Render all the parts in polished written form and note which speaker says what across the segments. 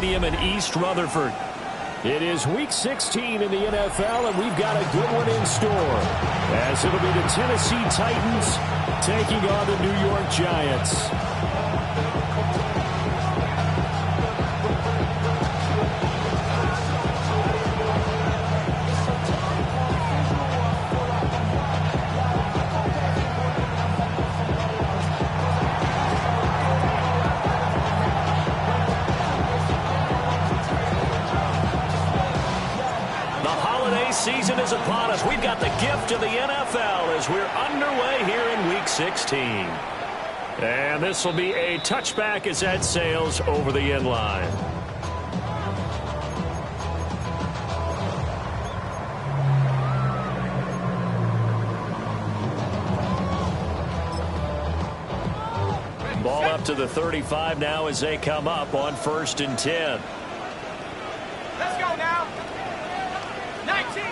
Speaker 1: Stadium in East Rutherford. It is Week 16 in the NFL, and we've got a good one in store, as it'll be the Tennessee Titans taking on the New York Giants. Season is upon us. We've got the gift of the NFL as we're underway here in Week 16. And this will be a touchback as that sails over the end line. Ball up to the 35 now as they come up on 1st and 10.
Speaker 2: Let's go now. 19.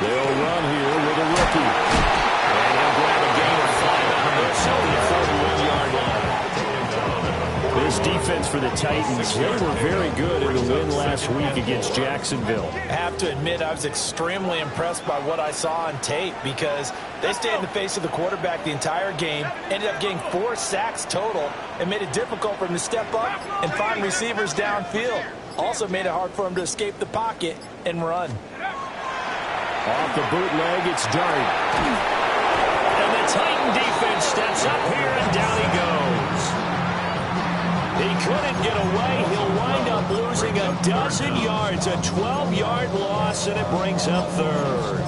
Speaker 1: They'll run here with a rookie. And he'll grab a gain of 5 out of this on the 41-yard line. This defense for the Titans, they were very good in the win last week against Jacksonville.
Speaker 3: I have to admit, I was extremely impressed by what I saw on tape because they stayed in the face of the quarterback the entire game, ended up getting 4 sacks total, and made it difficult for him to step up and find receivers downfield. Also made it hard for him to escape the pocket and run.
Speaker 1: Off the bootleg, it's Dart. And the Titan defense steps up here, and down he goes. He couldn't get away. He'll wind up losing a dozen yards, a 12-yard loss, and it brings up 3rd.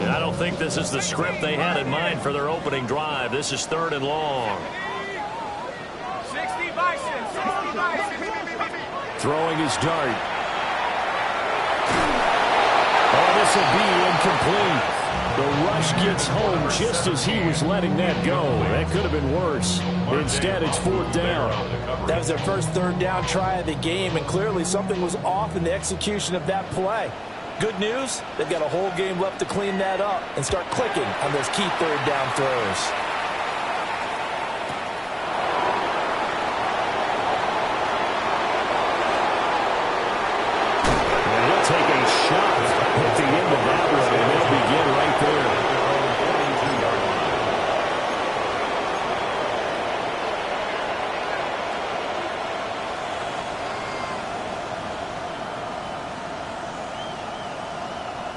Speaker 1: I don't think this is the script they had in mind for their opening drive. This is 3rd and long.
Speaker 2: 60 Bison, 60 Bison.
Speaker 1: Throwing his Dart. Oh, this will be incomplete. The rush gets home just as he was letting that go. That could have been worse. Instead, it's 4th down.
Speaker 3: That was their first 3rd down try of the game, and clearly something was off in the execution of that play. Good news, they've got a whole game left to clean that up and start clicking on those key 3rd down throws.
Speaker 1: And he'll take a shot at the end of that one, and they'll begin right there.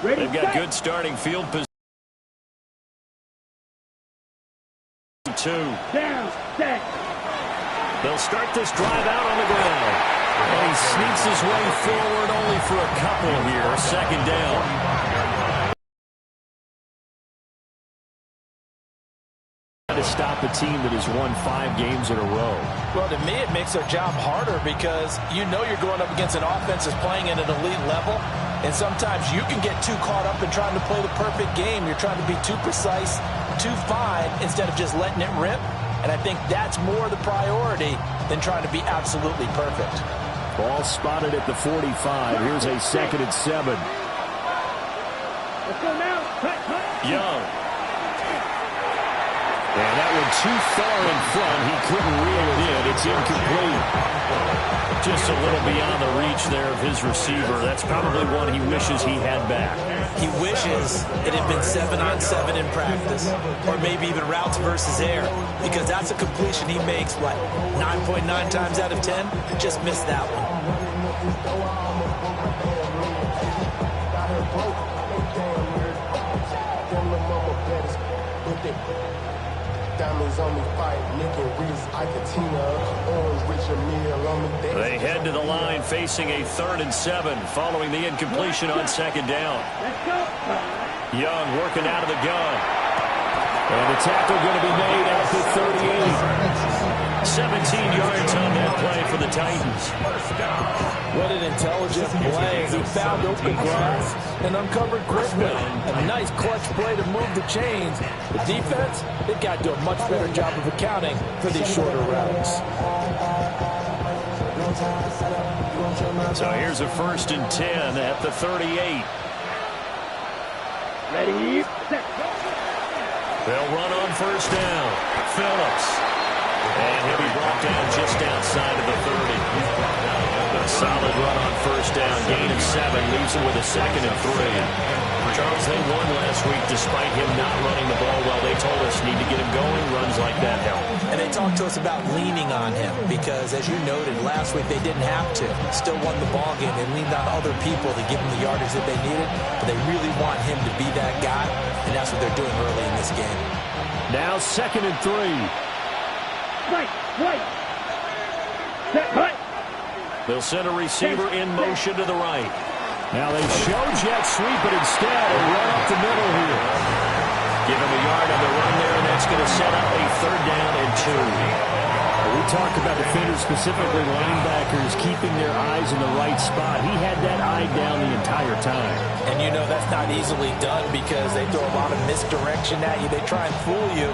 Speaker 1: They've got good starting field position. 2.
Speaker 2: Down, set.
Speaker 1: They'll start this drive out on the ground. And he sneaks his way forward only for a couple here. 2nd down. To stop a team that has won 5 games in a row.
Speaker 3: Well, to me, it makes their job harder because you know you're going up against an offense that's playing at an elite level, and sometimes you can get too caught up in trying to play the perfect game. You're trying to be too precise, too fine, instead of just letting it rip, and I think that's more the priority than trying to be absolutely perfect.
Speaker 1: Ball spotted at the 45. Here's a 2nd and 7.
Speaker 2: Let's go now. Cut.
Speaker 1: Young. And that one too far in front. He couldn't reel it in. It's incomplete. Just a little beyond the reach there of his receiver. That's probably one he wishes he had back.
Speaker 3: He wishes it had been 7-on-7 in practice, or maybe even routes versus air, because that's a completion he makes, what, 9.9 times out of 10? Just missed that one.
Speaker 1: They head to the line facing a 3rd and 7 following the incompletion on 2nd down. Young working out of the gun. And the tackle going to be made at the 38. 17 yards on that play for the Titans.
Speaker 3: What an intelligent play. He found open grass and uncovered quickly. A nice clutch play to move the chains. The defense, they've got to do a much better job of accounting for these shorter routes.
Speaker 1: So here's a 1st and 10 at the 38.
Speaker 2: Ready, set.
Speaker 1: They'll run on first down. Phillips. And he'll be brought down just outside of the 30. A solid run on first down. Gain of 7. Leaves him with a 2nd and 3. Charles, they won last week despite him not running the ball well. They told us need to get him going. Runs like that help.
Speaker 3: And they talked to us about leaning on him because, as you noted, last week they didn't have to. Still won the ball game. They leaned on other people to give him the yardage that they needed. But they really want him to be that guy, and that's what they're doing early in this game.
Speaker 1: Now 2nd and 3.
Speaker 2: Right. Set, right.
Speaker 1: They'll send a receiver in motion to the right. Now they show jet sweep, but instead a run up the middle here. Give him a yard on the run there, and that's going to set up a 3rd down and 2. We talk about defenders, specifically linebackers, keeping their eyes in the right spot. He had that eye down the entire time.
Speaker 3: And you know that's not easily done because they throw a lot of misdirection at you. They try and fool you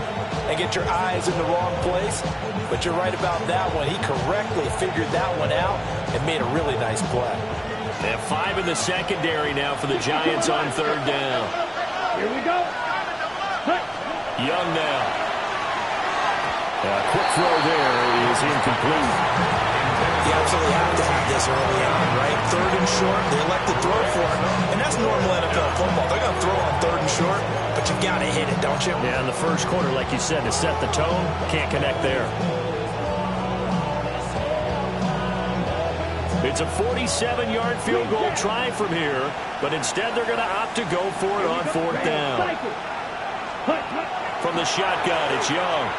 Speaker 3: and get your eyes in the wrong place. But you're right about that one. He correctly figured that one out and made a really nice play.
Speaker 1: They have 5 in the secondary now for the Giants on 3rd down.
Speaker 2: Here we go.
Speaker 1: Young now. Quick throw there is incomplete.
Speaker 3: You absolutely have to have this early on, right? 3rd and short, they elect to throw for it. And that's normal NFL football. They're going to throw on 3rd and short, but you got to hit it, don't you?
Speaker 1: Yeah, in the first quarter, like you said, to set the tone, can't connect there. It's a 47-yard field goal try from here, but instead they're going to opt to go for it on 4th down. From the shotgun, it's Young.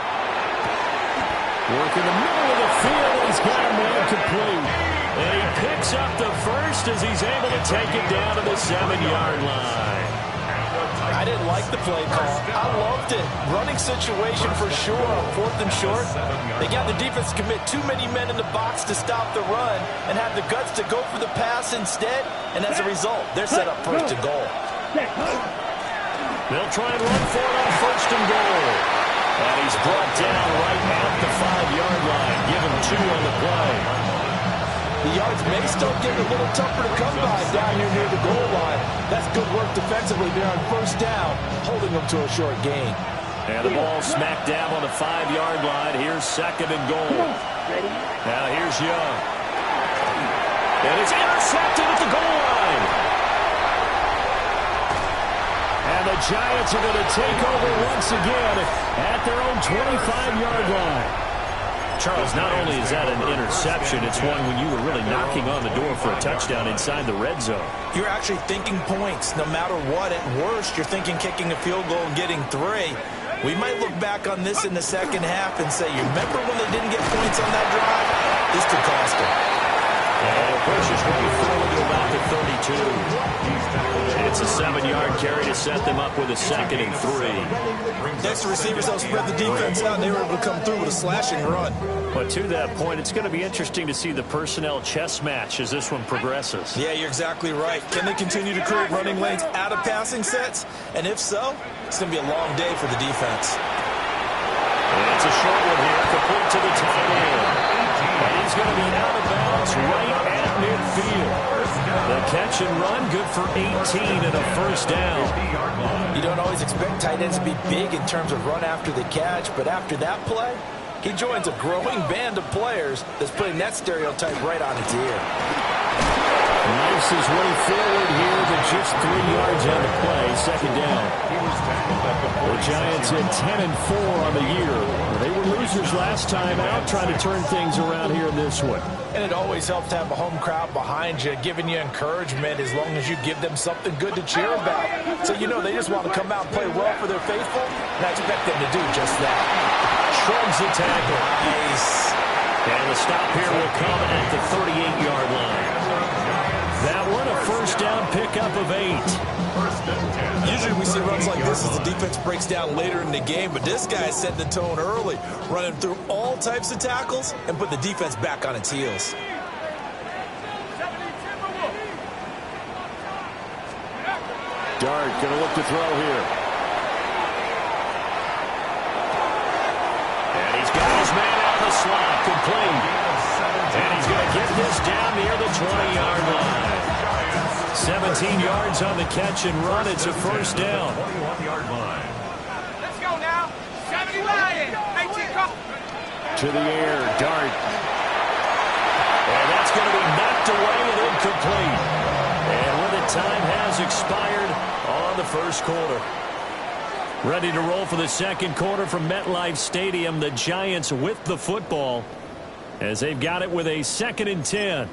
Speaker 1: Work in the middle of the field, he's got him well complete. And he picks up the first as he's able to take it down to the 7-yard line.
Speaker 3: I didn't like the play call. I loved it. Running situation for sure on 4th and short. They got the defense to commit too many men in the box to stop the run and have the guts to go for the pass instead. And as a result, they're set up 1st and goal.
Speaker 1: They'll try and run for it on 1st and goal. And he's brought down right at the 5-yard line. Give him 2 on the play.
Speaker 3: The yards may still get a little tougher to come by down here near the goal line. That's good work defensively there on 1st down, holding them to a short gain.
Speaker 1: And the ball smacked down on the 5-yard line. Here's 2nd and goal. Now here's Young. And it's intercepted at the goal line. And the Giants are going to take over once again at their own 25-yard line. Charles, not only is that an interception, it's one when you were really knocking on the door for a touchdown inside the red zone.
Speaker 3: You're actually thinking points. No matter what, at worst, you're thinking kicking a field goal and getting 3. We might look back on this in the second half and say, you remember when they didn't get points on that drive? This could cost them.
Speaker 1: And it pushes right forward to about the 32. It's a 7-yard carry to set them up with a 2nd and 3.
Speaker 3: Next to receivers, they'll spread the defense out, and they were able to come through with a slashing run.
Speaker 1: But to that point, it's going to be interesting to see the personnel chess match as this one progresses.
Speaker 3: Yeah, you're exactly right. Can they continue to create running lanes out of passing sets? And if so, it's going to be a long day for the defense.
Speaker 1: And it's a short one here, complete to the tight end. And he's going to be out of bounds right at midfield. The catch and run, good for 18 and a 1st down.
Speaker 3: You don't always expect tight ends to be big in terms of run after the catch, but after that play, he joins a growing band of players that's putting that stereotype right on its ear.
Speaker 1: Nice his way forward here, but just 3 yards on the play, 2nd down. The Giants at 10-4 on the year. They were losers last time out, trying to turn things around here in this one.
Speaker 3: And it always helps to have a home crowd behind you, giving you encouragement as long as you give them something good to cheer about. So you know they just want to come out and play well for their faithful, and I expect them to do just that.
Speaker 1: Shrugs the tackle.
Speaker 3: Nice.
Speaker 1: And the stop here will come at the 38-yard line. That one, a 1st down pickup of 8.
Speaker 3: Usually we see runs like this as the defense breaks down later in the game, but this guy set the tone early, running through all types of tackles and put the defense back on its heels.
Speaker 1: Dart going to look to throw here. And he's got his man out in the slot, complete. And he's going to get this down near the 20-yard line. 17 yards on the catch and run. It's a first down.
Speaker 4: 21-yard line.
Speaker 5: Let's go now. 79. 18 go.
Speaker 1: To the air, Dart. And that's going to be knocked away and incomplete. And when the time has expired on the first quarter. Ready to roll for the second quarter from MetLife Stadium. The Giants with the football as they've got it with a 2nd and 10.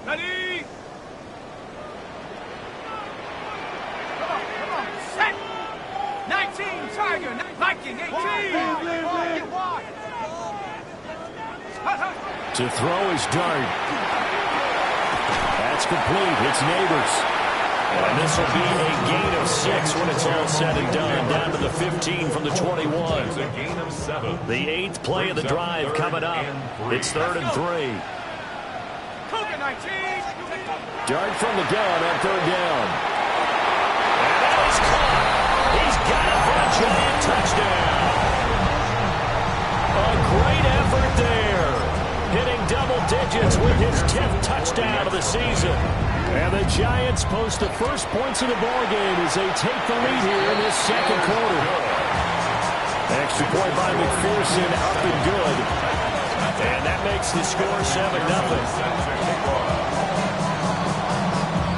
Speaker 5: Ready. Come on. Set. 19, Tiger. Viking, 18.
Speaker 1: To throw is Dart. That's complete. It's Neighbors. And this will be a gain of 6 when it's all said and done. Down to the 15 from the 21.
Speaker 4: It's a gain of 7.
Speaker 1: The 8th play of the drive coming up. It's 3rd and 3.
Speaker 5: Cougar, 19.
Speaker 1: Dart from the gun on 3rd down. And that is caught. He's got it for a giant touchdown. A great effort there. Hitting double digits with his 10th touchdown of the season. And the Giants post the first points of the ballgame as they take the lead here in this second quarter. Extra point by McPherson, up and good. And that makes the score 7-0.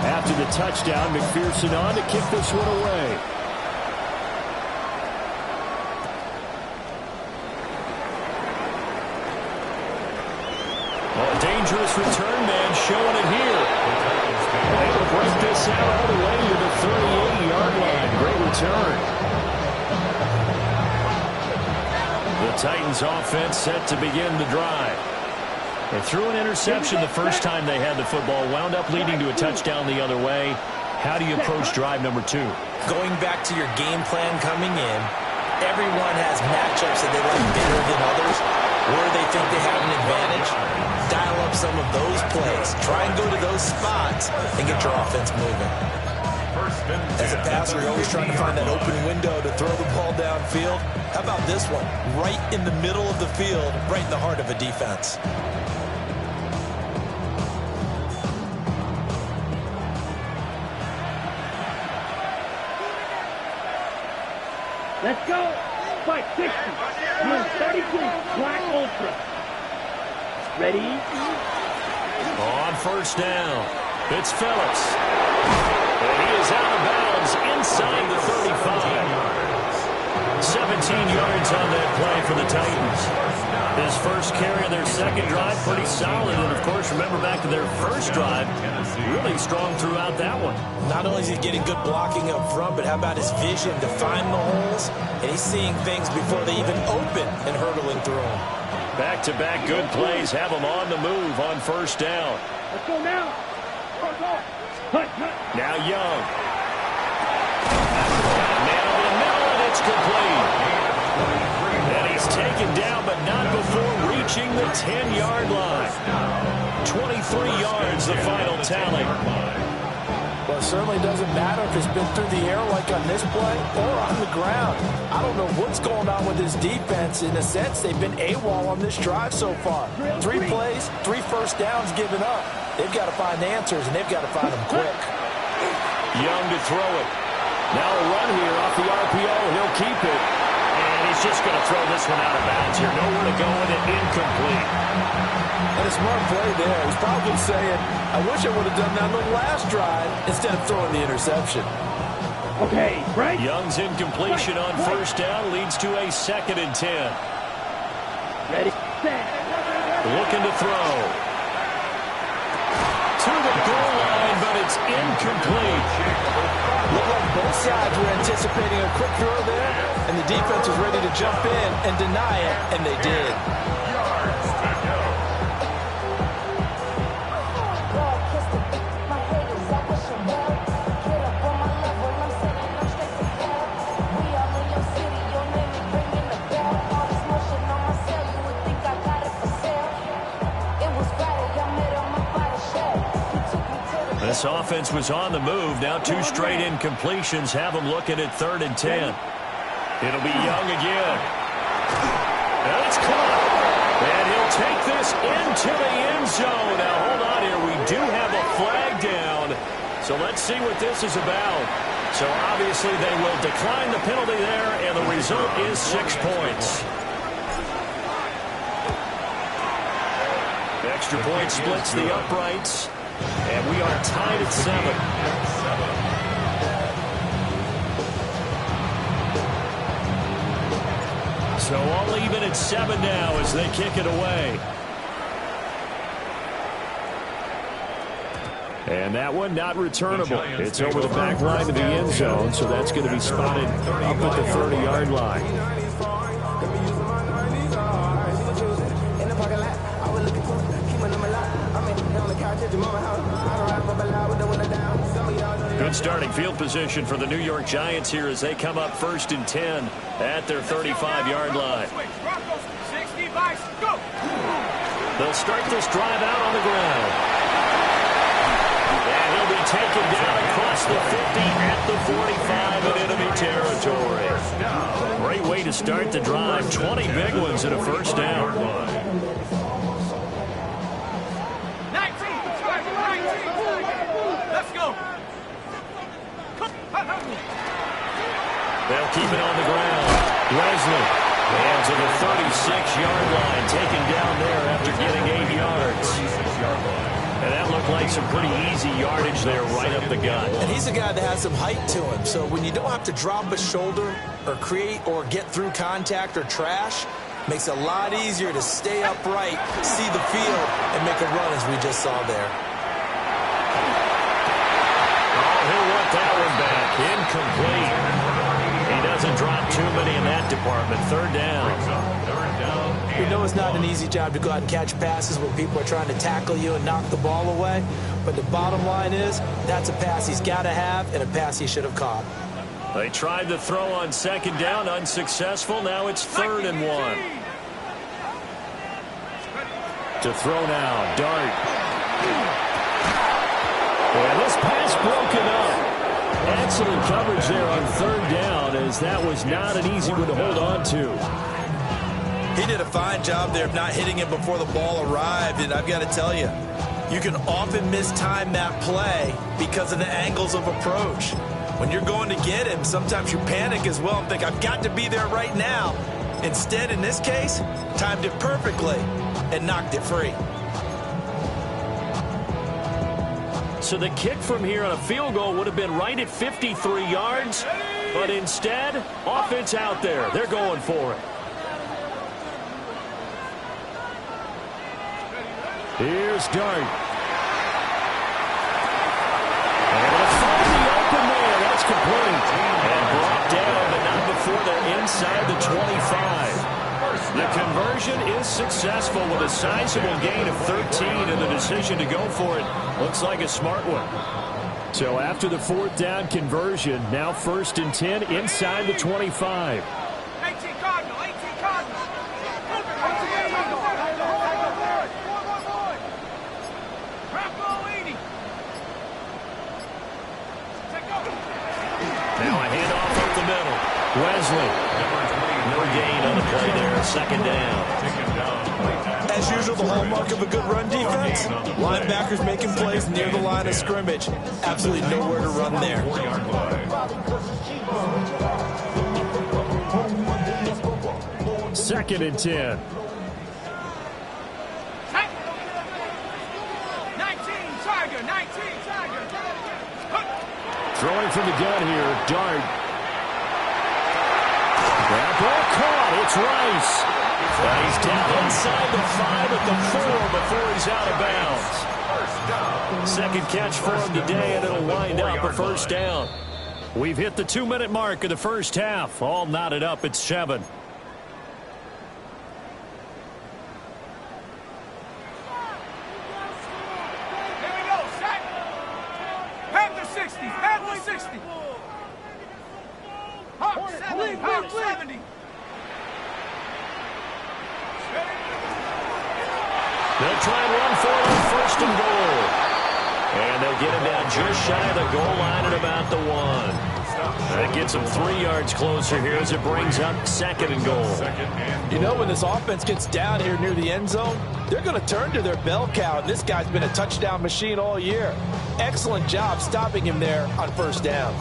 Speaker 1: After the touchdown, McPherson on to kick this one away. A dangerous return man showing it here. They will break this out all the way to the 38-yard line. Great return. The Titans offense set to begin the drive. They threw an interception the first time they had the football, wound up leading to a touchdown the other way. How do you approach drive number 2?
Speaker 3: Going back to your game plan coming in, everyone has matchups that they like better than others, where they think they have an advantage. Dial up some of those plays. Try and go to those spots and get your offense moving. As a passer, you're always trying to find that open window to throw the ball downfield. How about this one? Right in the middle of the field, right in the heart of a defense.
Speaker 2: Let's go. Fight 60. 32. Black Ultra. Ready?
Speaker 1: On first down, it's Phillips. And he is out of bounds inside the 35. 17 yards on that play for the Titans. His first carry of their second drive, pretty solid. And, of course, remember back to their first drive, really strong throughout that one.
Speaker 3: Not only is he getting good blocking up front, but how about his vision to find the holes? And he's seeing things before they even open and hurdling through them.
Speaker 1: Back-to-back good plays have him on the move on first down.
Speaker 2: Let's go now.
Speaker 1: Now Young. Man over the middle, and it's complete. And he's taken down, but not before reaching the 10-yard line. 23 yards, the final tally.
Speaker 3: Well, it certainly doesn't matter if it's been through the air like on this play or on the ground. I don't know what's going on with this defense. In a sense, they've been AWOL on this drive so far. 3 plays, 3 first downs given up. They've got to find answers, and they've got to find them quick.
Speaker 1: Young to throw it. Now a run here off the RPO. He'll keep it. And he's just going to throw this one out of bounds here. Nowhere to go with it. Incomplete.
Speaker 3: And a smart play there. He's probably saying, I wish I would have done that on the last drive instead of throwing the interception.
Speaker 2: Okay, right?
Speaker 1: Young's incompletion on first down leads to a 2nd and 10.
Speaker 2: Ready, set.
Speaker 1: Looking to throw. To the goal line, but it's incomplete.
Speaker 3: Looked like both sides were anticipating a quick throw there, and the defense was ready to jump in and deny it, and they did.
Speaker 1: This offense was on the move. Now 2 straight incompletions have them looking at 3rd and 10. It'll be Young again. And it's caught. And he'll take this into the end zone. Now, hold on here. We do have a flag down. So let's see what this is about. So obviously they will decline the penalty there, and the result is 6 points. Extra point splits the uprights, and we are tied at 7. So all even at 7 now as they kick it away. And that one not returnable. It's over the back line to the end zone, so that's going to be spotted up at the 30-yard line. Good starting field position for the New York Giants here as they come up 1st and 10 at their 35-yard line. They'll start this drive out on the ground. And he'll be taken down across the 50 at the 45 in enemy territory. Great way to start the drive. 20 big ones and a first down.
Speaker 5: 19. Let's go.
Speaker 1: They'll keep it on the ground. Wesley. And to the 36-yard line. Taken down there after getting 8 yards. And that looked like some pretty easy yardage there right up the gut.
Speaker 3: And he's a guy that has some height to him. So when you don't have to drop a shoulder or create or get through contact or trash, makes it a lot easier to stay upright, see the field, and make a run as we just saw there.
Speaker 1: Oh, he'll want that one back. Incomplete. He doesn't drop too many in that department. 3rd down.
Speaker 3: We know it's not an easy job to go out and catch passes when people are trying to tackle you and knock the ball away. But the bottom line is that's a pass he's got to have and a pass he should have caught.
Speaker 1: They tried to throw on 2nd down, unsuccessful. Now it's 3rd and 1. To throw now, Dart. And this pass broken up. Excellent coverage there on 3rd down, as that was not an easy one to hold on to.
Speaker 3: He did a fine job there of not hitting him before the ball arrived, and I've got to tell you, you can often mistime that play because of the angles of approach. When you're going to get him, sometimes you panic as well and think, I've got to be there right now. Instead, in this case, timed it perfectly and knocked it free.
Speaker 1: So the kick from here on a field goal would have been right at 53 yards, but instead, offense out there. They're going for it. Here's Dart. And a finally open there. That's complete. And brought down, but not before they're inside the 25. The conversion is successful with a sizable gain of 13, and the decision to go for it looks like a smart one. So after the 4th down conversion, now 1st and 10 inside the 25.
Speaker 5: 18 Cardinal.
Speaker 1: Now a handoff up the middle. Wesley. No gain on the play there. 2nd down.
Speaker 3: As usual, the hallmark of a good run defense, linebackers making plays near the line of scrimmage. Absolutely nowhere to run there.
Speaker 1: 2nd and 10.
Speaker 5: 19 Tiger.
Speaker 1: Throwing from the gun here, Dart. That ball caught. It's Rice. He's down inside the 5 at the 4 before he's out of bounds. 2nd catch for him today, and it'll wind up a first down. We've hit the 2-minute mark of the first half. All knotted up at 7.
Speaker 5: Hawk 70.
Speaker 1: They'll try and run for it on 1st and goal. And they'll get him down just shy of the goal line at about the 1. That gets them 3 yards closer here as it brings up 2nd and goal.
Speaker 3: You know, when this offense gets down here near the end zone, they're going to turn to their bell cow. And this guy's been a touchdown machine all year. Excellent job stopping him there on 1st down.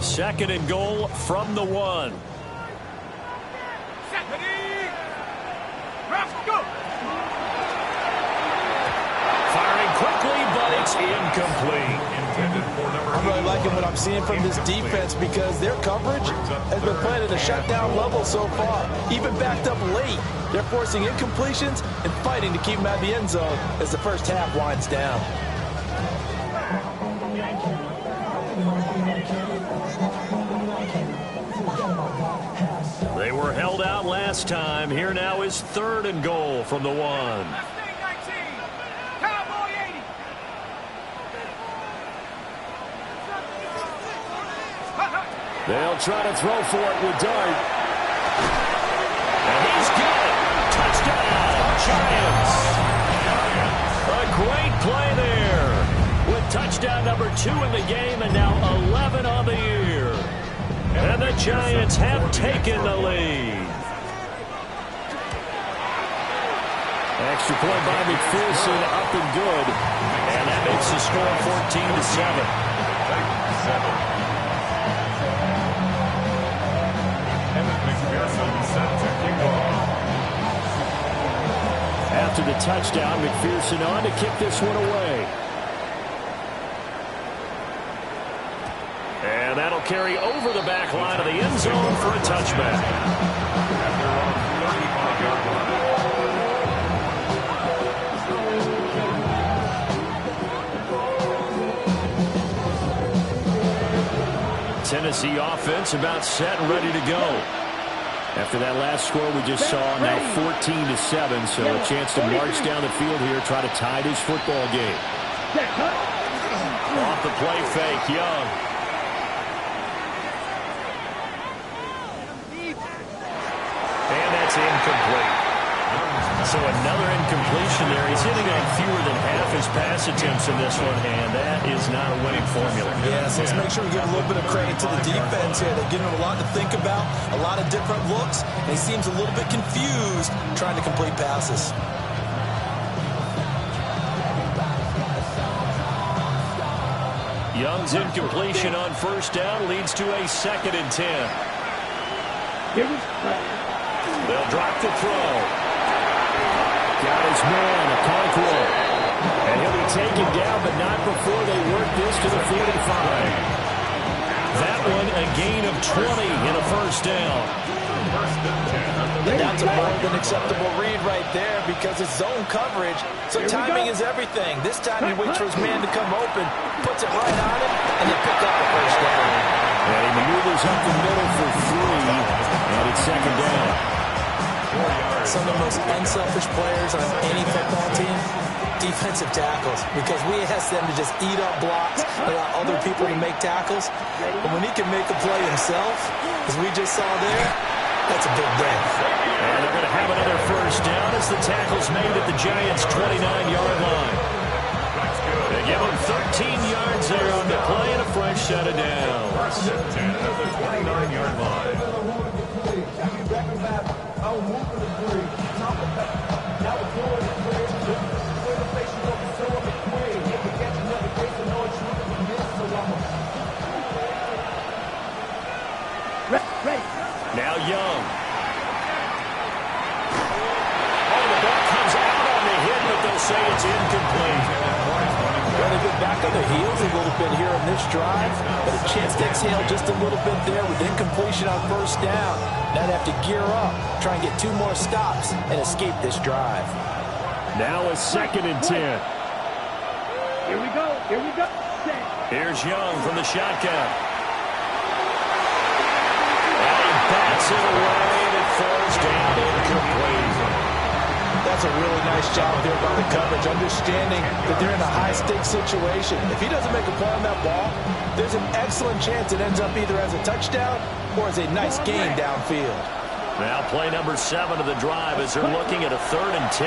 Speaker 1: Second and goal from the 1. Firing quickly, but it's incomplete.
Speaker 3: I'm really liking what I'm seeing from this defense because their coverage has been playing at a shutdown level so far. Even backed up late, they're forcing incompletions and fighting to keep them out of the end zone as the first half winds down.
Speaker 1: They were held out last time. Here now is 3rd and goal from the 1. They'll try to throw for it with Dart. And he's got it. Touchdown, Giants. A great play there. With touchdown number 2 in the game and now 11 on the year. And the Giants have taken the lead. Extra point by McPherson, up and good. And that makes the score 14-7. After the touchdown, McPherson on to kick this one away. And that'll carry over the back line of the end zone for a touchback. Tennessee offense about set and ready to go. After that last score we just saw, now 14-7, so a chance to march down the field here, try to tie this football game. Off the play fake, Young. And that's incomplete. So another incompletion there. He's hitting on fewer than half his pass attempts in this one, and that is not a winning formula.
Speaker 3: Yes, let's make sure we give a little bit of credit to the defense here. They're giving him a lot to think about, a lot of different looks, and he seems a little bit confused trying to complete passes.
Speaker 1: Young's incompletion on 1st down leads to a 2nd and 10. They'll drop the throw. Got his man, Okonkwo. And he'll be taken down, but not before they work this to the 45. That one a gain of 20 in a 1st down.
Speaker 3: And that's a more than acceptable read right there because it's zone coverage, so timing is everything. This time he waits for his man to come open, puts it right on him, and they pick up the 1st down.
Speaker 1: And he maneuvers up the middle for 3, and it's 2nd down.
Speaker 3: Some of the most unselfish players on any football team, defensive tackles, because we ask them to just eat up blocks, allow other people to make tackles. But when he can make a play himself, as we just saw there, that's a big day.
Speaker 1: And they're going to have another 1st down as the tackle's made at the Giants' 29-yard line. They give him 13 yards there on the play and a fresh set of downs.
Speaker 4: 10 at the 29-yard line.
Speaker 1: Now Young. Oh, the ball comes out on the hit, but they'll say it's incomplete.
Speaker 3: Well, they've been back on their heels a little bit here on this drive, but a chance to exhale just a little bit there with incompletion on 1st down. Now they have to gear up, try and get 2 more stops, and escape this drive.
Speaker 1: Now a 2nd and 10.
Speaker 2: Here we go. Here we go.
Speaker 1: Here's Young from the shotgun. And he bats it away, and it falls down incomplete.
Speaker 3: That's a really nice job there by the coverage, understanding that they're in a high-stakes situation. If he doesn't make a play on that ball, there's an excellent chance it ends up either as a touchdown or as a nice gain downfield.
Speaker 1: Now play number 7 of the drive as they're looking at a 3rd and 10.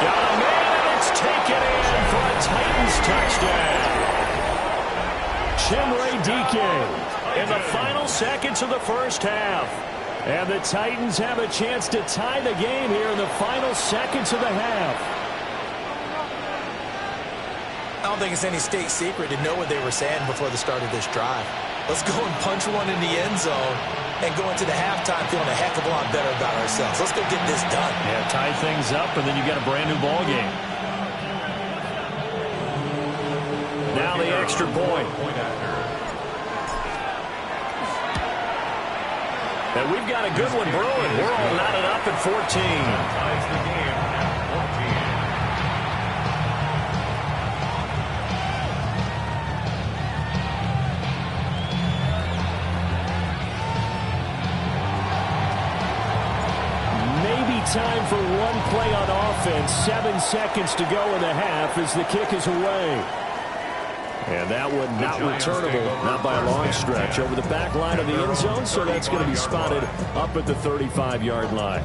Speaker 1: Got a man, and it's taken in for a Titans touchdown. Chimere Dike in the final seconds of the first half. And the Titans have a chance to tie the game here in the final seconds of the half.
Speaker 3: I don't think it's any state secret to know what they were saying before the start of this drive. Let's go and punch one in the end zone and go into the halftime feeling a heck of a lot better about ourselves. Let's go get this done.
Speaker 1: Yeah, tie things up, and then you got a brand-new ball game. Now the extra point. And we've got a good one brewing. We're all knotted up at 14.
Speaker 4: Ties the game at
Speaker 1: 14. Maybe time for one play on offense. 7 seconds to go in the half as the kick is away. And that one not returnable, not by a long stretch, over the back line of the end zone, so that's going to be spotted up at the 35-yard line.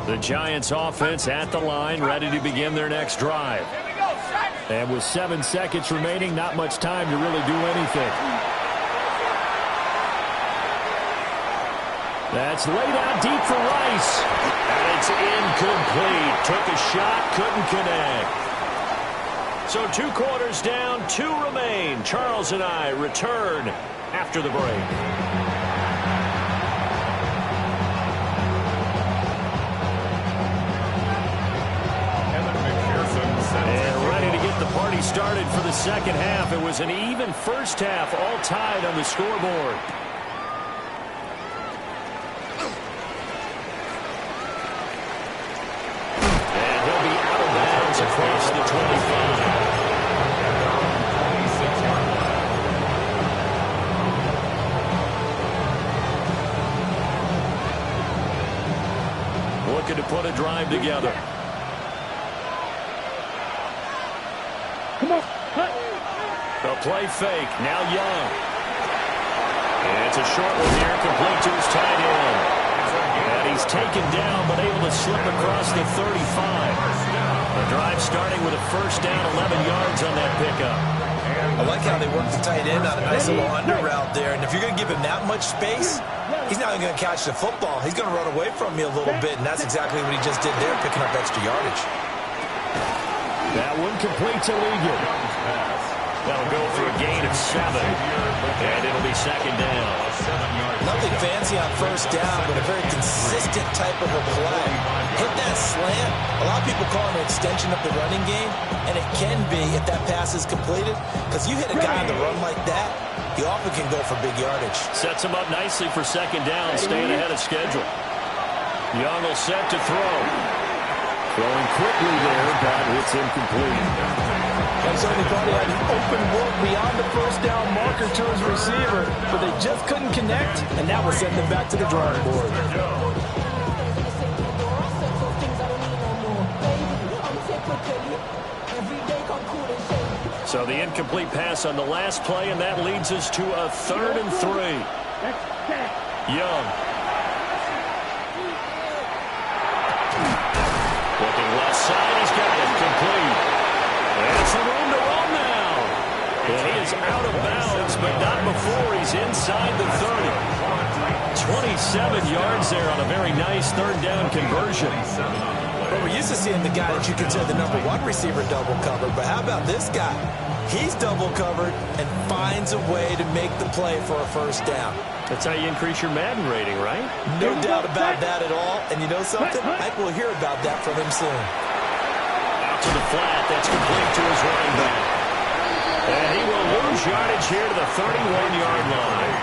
Speaker 1: The Giants offense at the line, ready to begin their next drive. And with 7 seconds remaining, not much time to really do anything. That's laid out deep for Rice. And it's incomplete. Took a shot, couldn't connect. So 2 quarters down, 2 remain. Charles and I return after the break. The party started for the second half. It was an even first half, all tied on the scoreboard. And he'll be out of bounds across the 25. Looking to put a drive together. The play fake, now Young. And it's a short one here, complete to his tight end. And he's taken down, but able to slip across the 35. The drive starting with a first down, 11 yards on that pickup.
Speaker 3: I like how they work the tight end on a nice little under route there. And if you're going to give him that much space, he's not even going to catch the football. He's going to run away from me a little bit, and that's exactly what he just did there, picking up extra yardage.
Speaker 1: That one complete to Ligon. That'll go for a gain of 7. And it'll be second down.
Speaker 3: Nothing fancy on first down, but a very consistent type of a play. Hit that slant. A lot of people call it an extension of the running game, and it can be if that pass is completed. Because you hit a guy on the run like that, he often can go for big yardage.
Speaker 1: Sets him up nicely for second down, staying ahead of schedule. Young will set to throw. Throwing quickly there, but it's incomplete.
Speaker 3: I certainly thought he had an open look beyond the first down marker to his receiver, but they just couldn't connect, and that will send them back to the drawing board.
Speaker 1: So the incomplete pass on the last play, and that leads us to a 3rd and 3. Young. Looking left side, he's got it complete. And some room to run now. And he is out of bounds, but not before he's inside the 30. 27 yards there on a very nice 3rd down conversion.
Speaker 3: Well, we're used to seeing the guy that you consider the #1 receiver double covered, but how about this guy? He's double covered and finds a way to make the play for a first down.
Speaker 1: That's how you increase your Madden rating, right?
Speaker 3: No doubt about that at all. And you know something? I think we'll hear about that from him soon.
Speaker 1: Out to the flat. That's complete to his running back. And he will lose yardage here to the 31-yard line.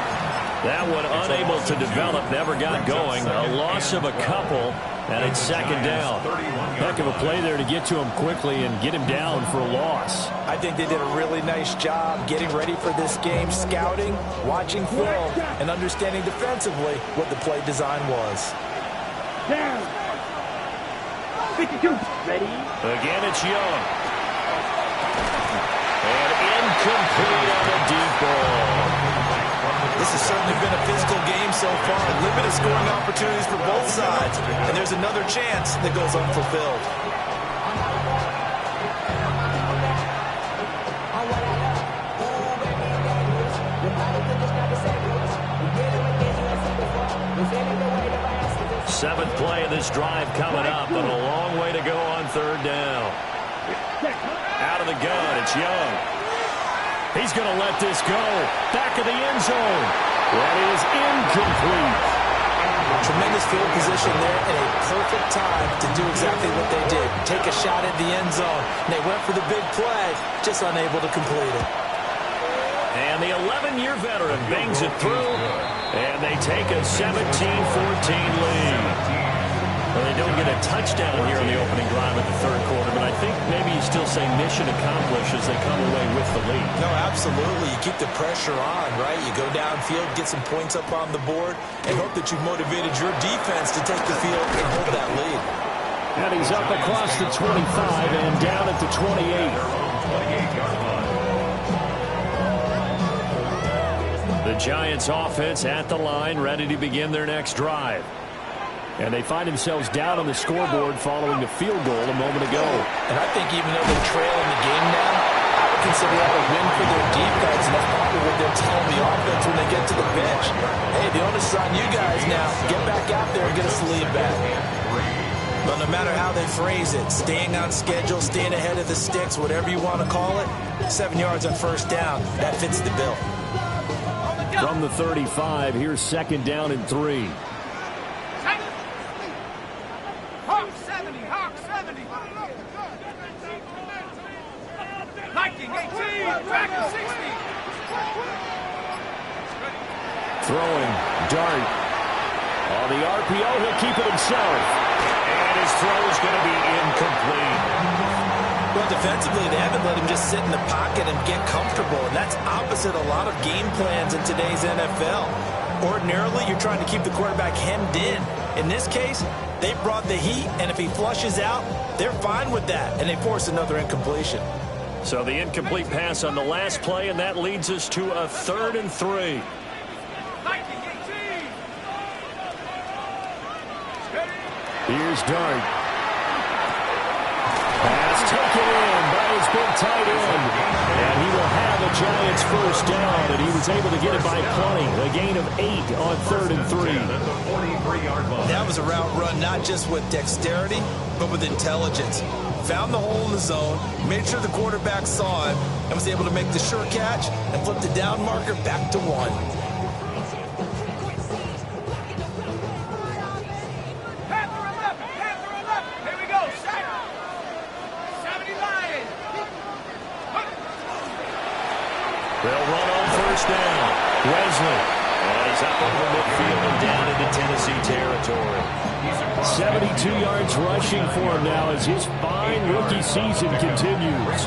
Speaker 1: That one unable to develop, never got going. A loss of a couple, and it's second down. Heck of a play there to get to him quickly and get him down for a loss.
Speaker 3: I think they did a really nice job getting ready for this game, scouting, watching film, and understanding defensively what the play design was.
Speaker 2: Down. 52. Ready?
Speaker 1: Again, it's Young. And incomplete on a deep ball.
Speaker 3: This has certainly been a physical game so far. Limited scoring opportunities for both sides. And there's another chance that goes unfulfilled.
Speaker 1: Seventh play of this drive coming up, but a long way to go on third down. Out of the gun, it's Young. He's going to let this go. Back of the end zone. That is incomplete.
Speaker 3: Tremendous field position there and a perfect time to do exactly what they did. Take a shot at the end zone. And they went for the big play, just unable to complete it.
Speaker 1: And the 11-year veteran bangs it through, and they take a 17-14 lead. Well, they don't get a touchdown here in the opening drive of the third quarter, but I think maybe you still say mission accomplished as they come away with the lead.
Speaker 3: No, absolutely. You keep the pressure on, right? You go downfield, get some points up on the board, and hope that you've motivated your defense to take the field and hold that lead.
Speaker 1: And he's up across the 25 and down at the 28.
Speaker 4: 28-yard line.
Speaker 1: The Giants offense at the line, ready to begin their next drive. And they find themselves down on the scoreboard following the field goal a moment ago.
Speaker 3: And I think even though they're trailing the game now, I would consider that a win for their defense, and that's probably what they're telling the offense when they get to the bench. Hey, the onus is on you guys now. Get back out there and get us the lead back. But no matter how they phrase it, staying on schedule, staying ahead of the sticks, whatever you want to call it, 7 yards on first down, that fits the bill.
Speaker 1: From the 35, here's second down and 3.
Speaker 5: Hawk 70, Hawk 70. Viking 18, Dragon 60.
Speaker 1: Throwing, dart. On the RPO, he'll keep it himself. And his throw is going to be incomplete.
Speaker 3: Well, defensively, they haven't let him just sit in the pocket and get comfortable, and that's opposite a lot of game plans in today's NFL. Ordinarily, you're trying to keep the quarterback hemmed in. In this case, they brought the heat, and if he flushes out, they're fine with that, and they force another incompletion.
Speaker 1: So the incomplete pass on the last play, and that leads us to a 3rd and 3.
Speaker 5: Viking 18.
Speaker 1: Here's Dart. Pass taken in by his big tight end. And he will have a Giants first down, and he was able to get it by plenty. A gain of 8 on 3rd and 3.
Speaker 3: That was a route run not just with dexterity, but with intelligence. Found the hole in the zone, made sure the quarterback saw it, and was able to make the sure catch and flip the down marker back to 1.
Speaker 1: They'll run on first down. Wesley is up over midfield and down into Tennessee territory. 72 yards rushing for him now as his fine rookie season continues.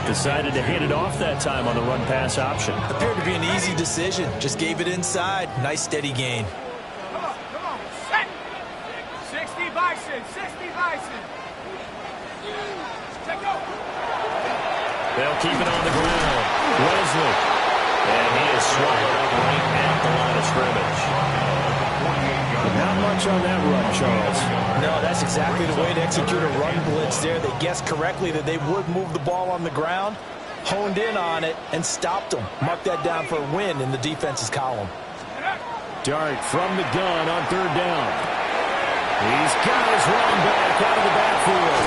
Speaker 1: Decided to hand it off that time on the run-pass option.
Speaker 3: Appeared to be an easy decision. Just gave it inside. Nice steady gain.
Speaker 5: Come on, set. 60 Bison, 60 Bison. Take go.
Speaker 1: They'll keep it on the ground. Wesley. And he is swallowed up right at the line of scrimmage. Not much on that run, Charles.
Speaker 3: No, that's exactly the way to execute a run blitz there. They guessed correctly that they would move the ball on the ground, honed in on it, and stopped them. Mark that down for a win in the defense's column.
Speaker 1: Dart from the gun on 3rd down. He's got his running back out of the backfield.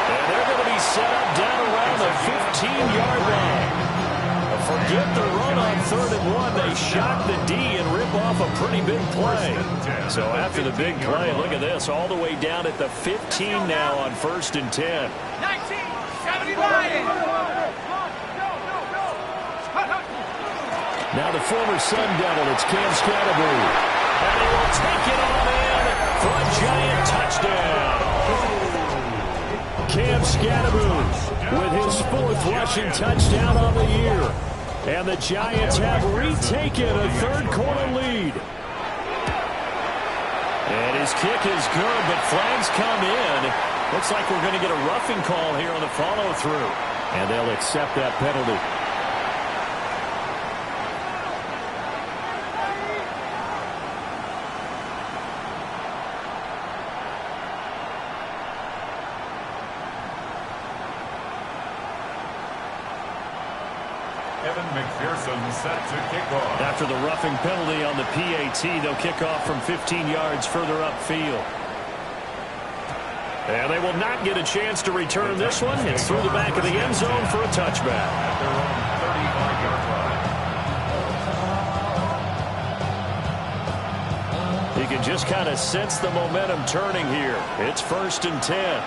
Speaker 1: And they're going to be set up down around the 15-yard line. Forget the run on 3rd and 1. They shock the D and rip off a pretty big play. So after the big play, look at this, all the way down at the 15 now on 1st and 10.
Speaker 5: 19, 70 Lions.
Speaker 1: Now the former Sun Devil, it's Cam Scatterbury. And he will take it on in for a Giant touchdown. Cam Scatterbury with his 4th rushing touchdown on the year. And the Giants have retaken a third-quarter lead. And his kick is good, but flags come in. Looks like we're going to get a roughing call here on the follow-through. And they'll accept that penalty.
Speaker 4: Set to kick off.
Speaker 1: After the roughing penalty on the PAT, they'll kick off from 15 yards further upfield. And they will not get a chance to return this one. It's through the back of the end zone for a touchback.
Speaker 4: At their own 35-yard line.
Speaker 1: You can just kind of sense the momentum turning here. It's 1st and 10.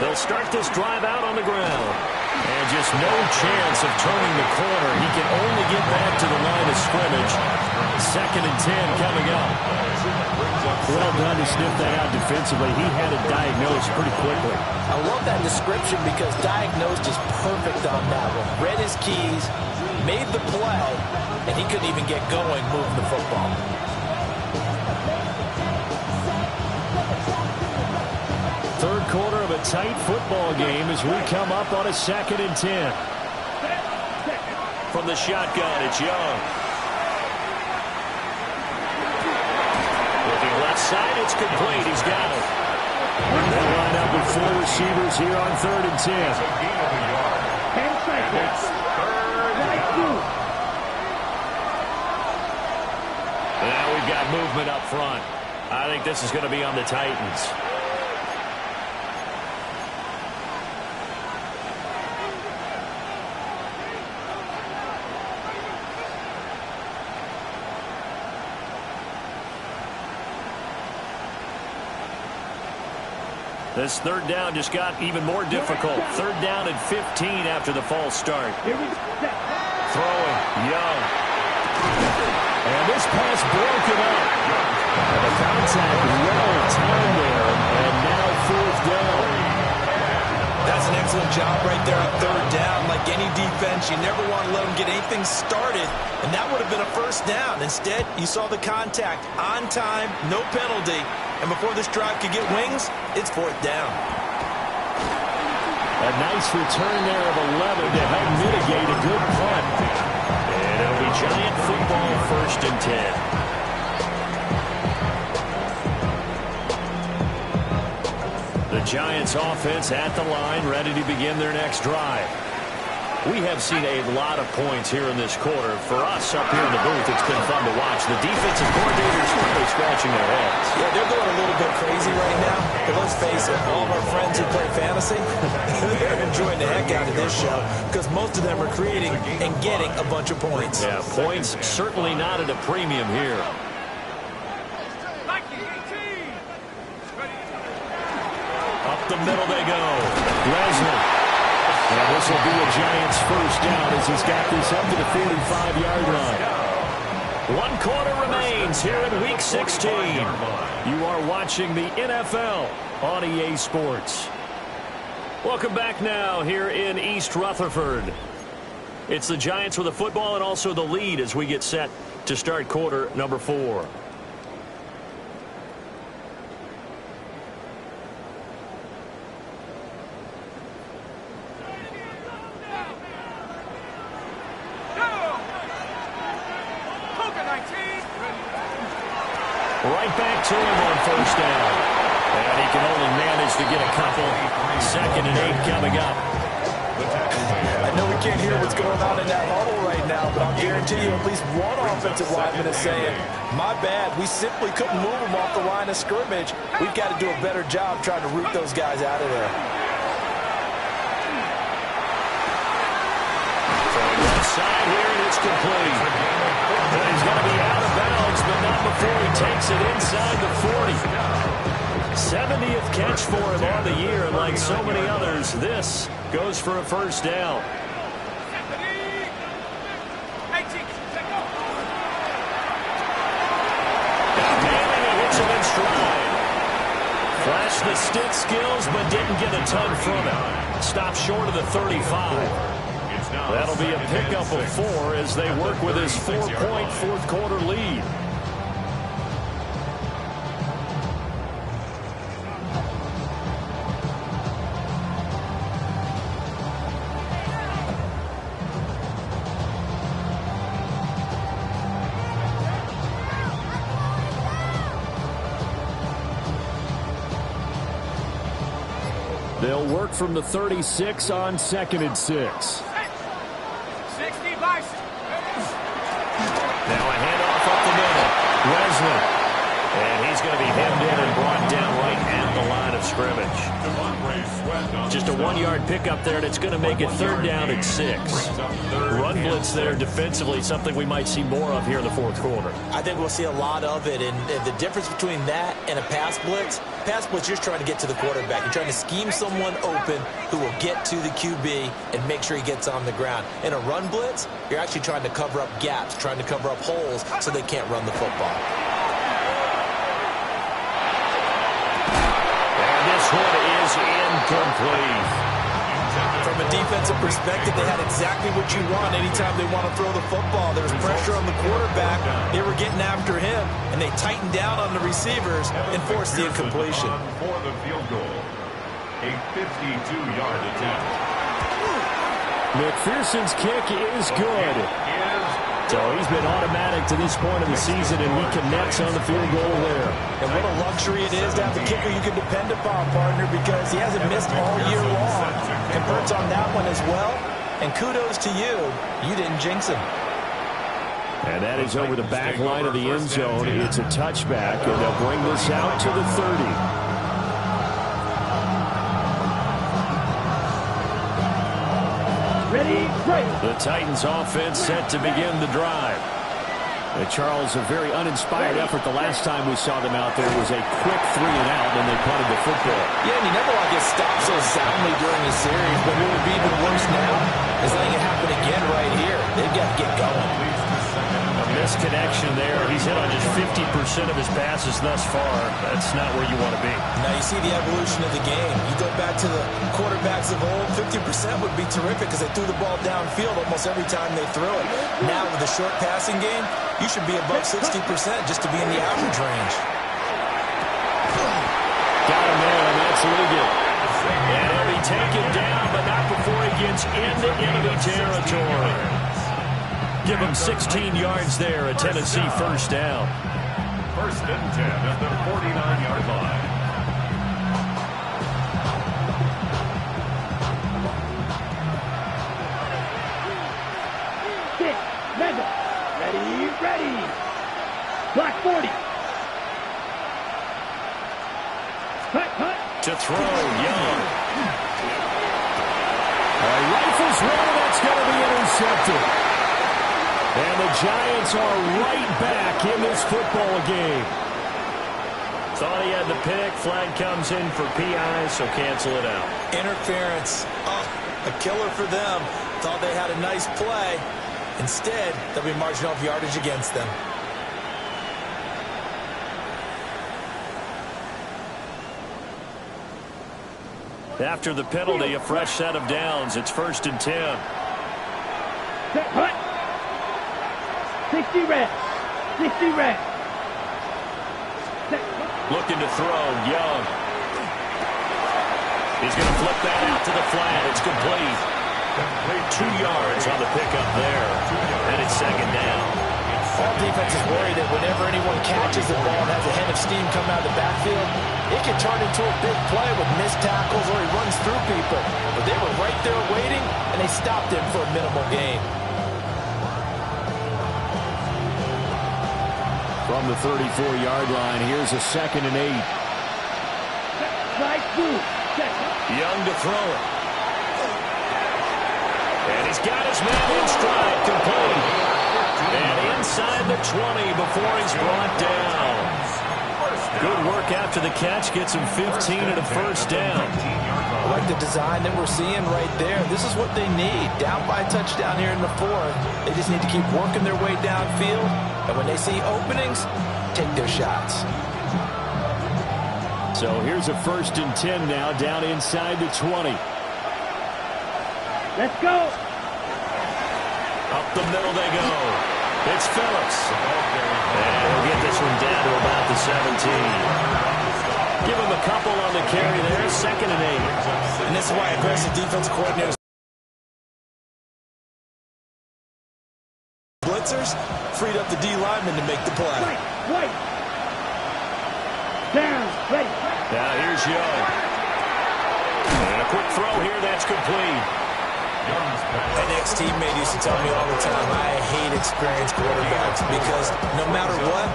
Speaker 1: They'll start this drive out on the ground. And just no chance of turning the corner. He can only get back to the line of scrimmage. 2nd and 10 coming up. Well done to sniff that out defensively. He had it diagnosed pretty quickly.
Speaker 3: I love that description because diagnosed is perfect on that one. Read his keys, made the play, and he couldn't even get going moving the football.
Speaker 1: Third quarter of a tight football game as we come up on a 2nd and 10. From the shotgun, it's Young. Looking left side, it's complete. He's got it. They'll line up with 4 receivers here on 3rd and 10.
Speaker 2: 10 seconds.
Speaker 1: Now we've got movement up front. I think this is going to be on the Titans. This 3rd down just got even more difficult. 3rd down and 15 after the false start. Throwing, Young. And this pass broken up. And the contact well timed there. And now 4th down.
Speaker 3: That's an excellent job right there on 3rd down. Like any defense, you never want to let them get anything started. And that would have been a 1st down. Instead, you saw the contact on time, no penalty. And before this drive could get wings, it's 4th down.
Speaker 1: A nice return there of 11 to help mitigate a good punt. And it'll be Giant football 1st and 10. The Giants offense at the line, ready to begin their next drive. We have seen a lot of points here in this quarter. For us up here in the booth, it's been fun to watch. The defensive coordinators really scratching their heads.
Speaker 3: Yeah, they're going a little bit crazy right now. But let's face it, all of our friends who play fantasy, they're enjoying the heck out of this show because most of them are creating and getting a bunch of points.
Speaker 1: Yeah, points certainly not at a premium here. Up the middle they go. Lesnar. And this will be a Giants 1st down as he's got this up to the 45-yard line. 1 quarter remains here in Week 16. You are watching the NFL on EA Sports. Welcome back now here in East Rutherford. It's the Giants with the football and also the lead as we get set to start quarter number 4. Right back to him on 1st down. And he can only manage to get a couple. 2nd and 8 coming up.
Speaker 3: I know we can't hear what's going on in that huddle right now, but I'll guarantee you at least one offensive lineman is saying, my bad, we simply couldn't move them off the line of scrimmage. We've got to do a better job trying to root those guys out of there.
Speaker 1: Throwing left side here, and it's complete. And he's going to be out of bounds, but not before he takes it inside the 40. 70th catch for him on the year, and like so many others, this goes for a 1st down. Flashed the stick skills, but didn't get a ton from it. Stopped short of the 35. That'll be a pickup of 4 as they work with his 4-point fourth-quarter lead. They'll work from the 36 on 2nd and 6.
Speaker 5: 60 by.
Speaker 1: Now a handoff up the middle. Wesley. And he's going to be hemmed in and brought down right at the line of scrimmage. Just a 1-yard pickup there, and it's going to make it 3rd down and 6. Run blitz there defensively, something we might see more of here in the 4th quarter.
Speaker 3: I think we'll see a lot of it, and the difference between that and a pass blitz, you're just trying to get to the quarterback. You're trying to scheme someone open who will get to the QB and make sure he gets on the ground. In a run blitz, you're actually trying to cover up gaps, trying to cover up holes so they can't run the football.
Speaker 1: This one is incomplete.
Speaker 3: From a defensive perspective, they had exactly what you want anytime they want to throw the football. There was pressure on the quarterback. They were getting after him, and they tightened down on the receivers and forced the incompletion.
Speaker 4: For the field goal, a 52-yard attempt.
Speaker 1: McPherson's kick is good. So he's been automatic to this point of the season, and he connects on the field goal there.
Speaker 3: And what a luxury it is to have a kicker you can depend upon, partner, because he hasn't missed all year long. Converts on that one as well. And kudos to you. You didn't jinx him.
Speaker 1: And that is over the back line of the end zone. It's a touchback, and they'll bring this out to the 30.
Speaker 2: Ready, break.
Speaker 1: The Titans offense set to begin the drive. Charles, a very uninspired effort the last time we saw them out there. It was a quick 3 and out, and they punted the football.
Speaker 3: Yeah, and you never want to get stopped so soundly during the series, but what would be even worse now is letting it happen again right here. They've got to get going.
Speaker 1: A misconnection there. He's hit on just 50% of his passes thus far. That's not where you want to be.
Speaker 3: Now you see the evolution of the game. You go back to the quarterbacks of old, 50% would be terrific because they threw the ball downfield almost every time they threw it. Now with the short passing game, you should be above 60% just to be in the average range.
Speaker 1: Got him there, and that's Liggett. And he'll be taken down, but not before he gets into enemy territory. Give him 16 yards there, a Tennessee first down.
Speaker 4: 1st and 10 at the 49-yard line.
Speaker 2: Sit. Mega. Ready. Block 40. Cut.
Speaker 1: To throw, Young. Rifles one, that's going to be intercepted. And the Giants are right back in this football game. Thought he had the pick. Flag comes in for PI, so cancel it out.
Speaker 3: Interference. Oh, a killer for them. Thought they had a nice play. Instead, there'll be marginal yardage against them.
Speaker 1: After the penalty, a fresh set of downs. It's 1st and 10.
Speaker 2: Set. Cut. 60 red.
Speaker 1: Looking to throw, Young. He's going to flip that out to the flat. It's complete. 2 yards on the pickup there. And it's 2nd down.
Speaker 3: All defenses worry that whenever anyone catches the ball and has a head of steam come out of the backfield, it can turn into a big play with missed tackles or he runs through people. But they were right there waiting, and they stopped him for a minimal gain.
Speaker 1: From the 34-yard line, here's a 2nd and 8. Young to throw it. And he's got his man in stride, complete. And inside the 20 before he's brought down. Good work after the catch, gets him 15 and a first down.
Speaker 3: I like the design that we're seeing right there. This is what they need. Down by a touchdown here in the 4th. They just need to keep working their way downfield. And when they see openings, take their shots.
Speaker 1: So here's a 1st and 10 now, down inside the 20.
Speaker 2: Let's go.
Speaker 1: Up the middle they go. It's Phillips. And he'll get this one down to about the 17. Give him a couple on the carry there, 2nd and 8.
Speaker 3: And this is why aggressive defensive coordinators, blitzers, freed up the D lineman to make the play.
Speaker 2: White. Down. Ready.
Speaker 1: Now here's Young. And a quick throw here, that's complete.
Speaker 3: An ex-teammate used to tell me all the time, I hate experienced quarterbacks because no matter what,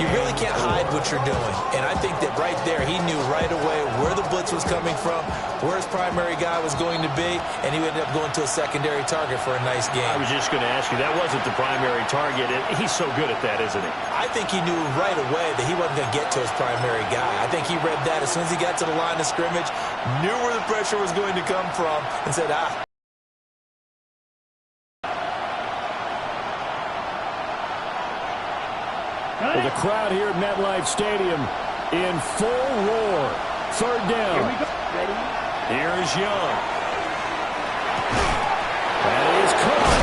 Speaker 3: you really can't hide what you're doing. And I think that right there, he knew right away where the blitz was coming from, where his primary guy was going to be, and he ended up going to a secondary target for a nice game.
Speaker 1: I was just going to ask you, that wasn't the primary target. He's so good at that, isn't he?
Speaker 3: I think he knew right away that he wasn't going to get to his primary guy. I think he read that as soon as he got to the line of scrimmage, knew where the pressure was going to come from, and said,
Speaker 1: Well, the crowd here at MetLife Stadium in full roar. 3rd down.
Speaker 2: Here we go. Ready.
Speaker 1: Here's Young. That is caught.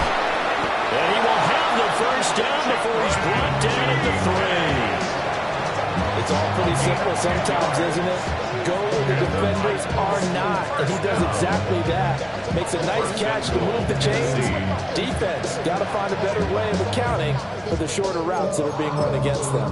Speaker 1: And he will have the 1st down before he's brought down at the 3.
Speaker 3: it's all pretty simple sometimes, isn't it? Go where the defenders are not, and he does exactly that. Makes a nice catch to move the chains. Defense got to find a better way of accounting for the shorter routes that are being run against them.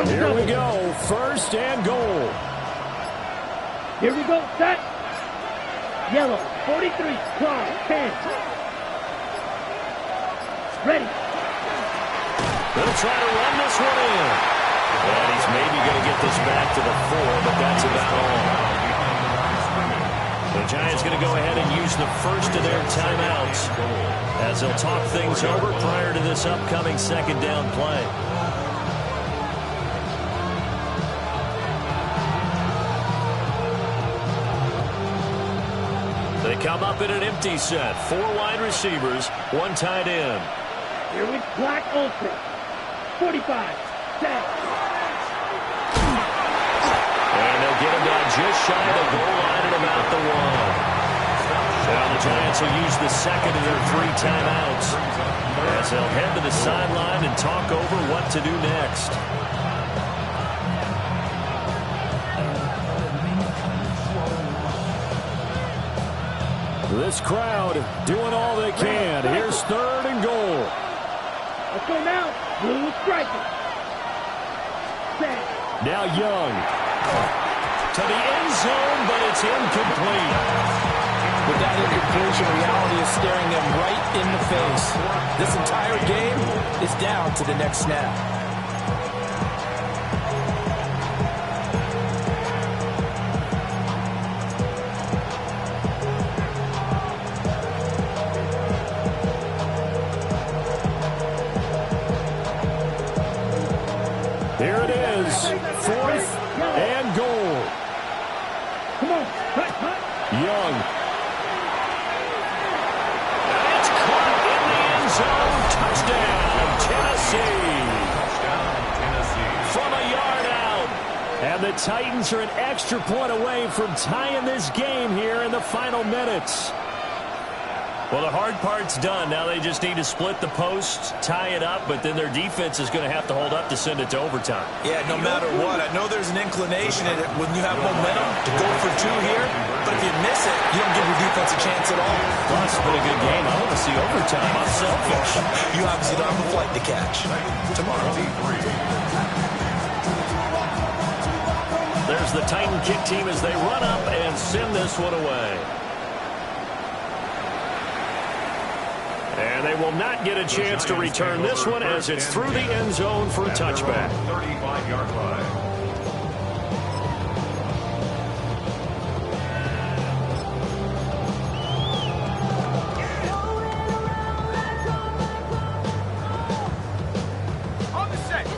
Speaker 1: Here we go, 1st and goal.
Speaker 2: Here we go, set. Yellow, 43, cross, 10. Ready.
Speaker 1: They'll try to run this one in. And he's maybe going to get this back to the 4, but that's about all. The Giants going to go ahead and use the 1st of their timeouts as they'll talk things over prior to this upcoming 2nd down play. They come up in an empty set. 4 wide receivers, 1 tight end.
Speaker 2: Here with Black Olsen. 45, set.
Speaker 1: And they'll get him down just shy of the goal line at about the 1. Now the Giants will use the 2nd of their 3 timeouts as they'll head to the sideline and talk over what to do next. This crowd doing all they can. Here's 3rd and goal.
Speaker 2: Let's go now. Blue striker. Set.
Speaker 1: Now Young. To the end zone, but it's incomplete.
Speaker 3: With that incompletion, reality is staring them right in the face. This entire game is down to the next snap.
Speaker 1: Here it is, 4th and goal.
Speaker 2: Come on, cut.
Speaker 1: Young. And it's caught in the end zone. Touchdown, Tennessee. From a yard out. And the Titans are an extra point away from tying this game here in the final minutes. Well, the hard part's done. Now they just need to split the posts, tie it up, but then their defense is going to have to hold up to send it to overtime.
Speaker 3: Yeah, no matter what. I know there's an inclination in it when you have momentum to go for 2 here, but if you miss it, you don't give your defense a chance at all.
Speaker 1: Plus, it's been a good game. I want to see overtime. I'm selfish.
Speaker 3: You obviously don't have a flight to catch tomorrow.
Speaker 1: There's the Titan kick team as they run up and send this one away. And they will not get a chance to return this one as it's through the end zone for a touchback.
Speaker 4: 35-yard line.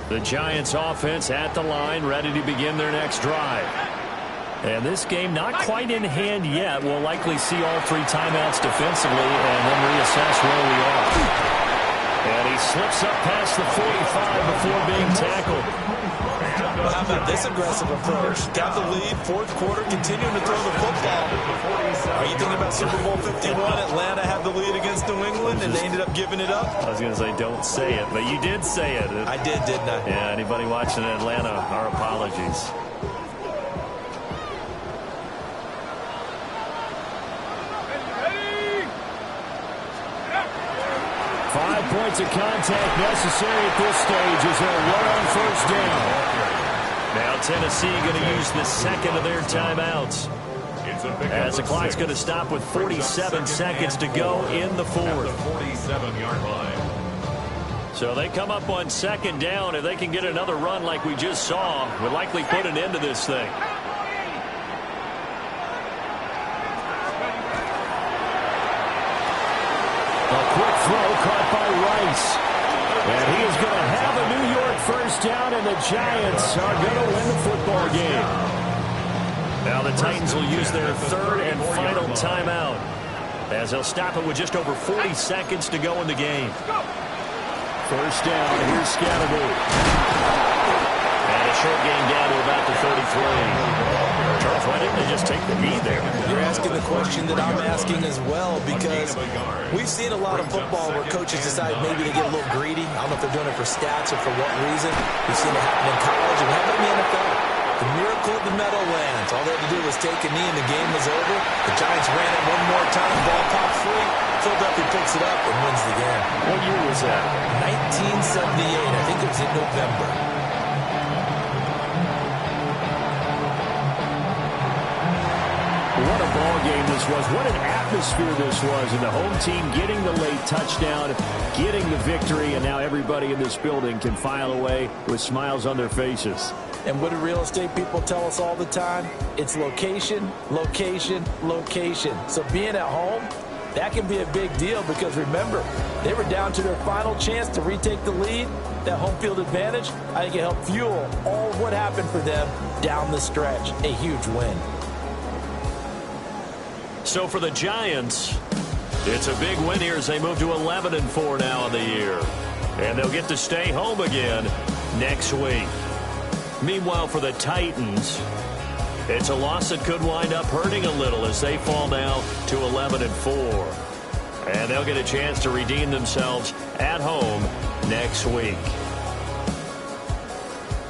Speaker 1: The Giants offense at the line, ready to begin their next drive. And this game not quite in hand yet. We'll likely see all 3 timeouts defensively and then reassess where we are. And he slips up past the 45 before being tackled.
Speaker 3: Well, how about this aggressive approach? Got the lead, fourth quarter, continuing to throw the football. Are you thinking about Super Bowl 51? Atlanta had the lead against New England, and they ended up giving it up?
Speaker 1: I was going to say, don't say it, but you did say it.
Speaker 3: I did, didn't I?
Speaker 1: Yeah, anybody watching Atlanta, our apologies. 5 points of contact necessary at this stage as they'll run on first down. Now Tennessee going to use the second of their timeouts. As the clock's going to stop with 47 seconds to go in the fourth.
Speaker 4: 47-yard line.
Speaker 1: So they come up on second down. If they can get another run like we just saw, would likely put an end to this thing. A quick throw caught by Rice. And he is going to have a New York first down, and the Giants are going to win the football game. Now the Titans will use their third and final timeout as they'll stop it with just over 40 seconds to go in the game. First down, here's Scatterby. And a short gain down to about the 33. Charles, why didn't they just take the knee there?
Speaker 3: You're asking the question that I'm asking as well, because we've seen a lot of football where coaches decide maybe to get a little greedy. I don't know if they're doing it for stats or for what reason. We've seen it happen in college and happen in the NFL. The miracle of the Meadowlands. All they had to do was take a knee and the game was over. The Giants ran it one more time. Ball popped free. Philadelphia picks it up and wins the game.
Speaker 1: What year was that?
Speaker 3: 1978. I think it was in November.
Speaker 1: What a ball game this was. What an atmosphere this was. And the home team getting the late touchdown, getting the victory, and now everybody in this building can file away with smiles on their faces.
Speaker 3: And what do real estate people tell us all the time? It's location, location, location. So being at home, that can be a big deal because, remember, they were down to their final chance to retake the lead. That home field advantage, I think it helped fuel all of what happened for them down the stretch. A huge win.
Speaker 1: So for the Giants, it's a big win here as they move to 11-4 now in the year. And they'll get to stay home again next week. Meanwhile, for the Titans, it's a loss that could wind up hurting a little as they fall now to 11-4. And they'll get a chance to redeem themselves at home next week.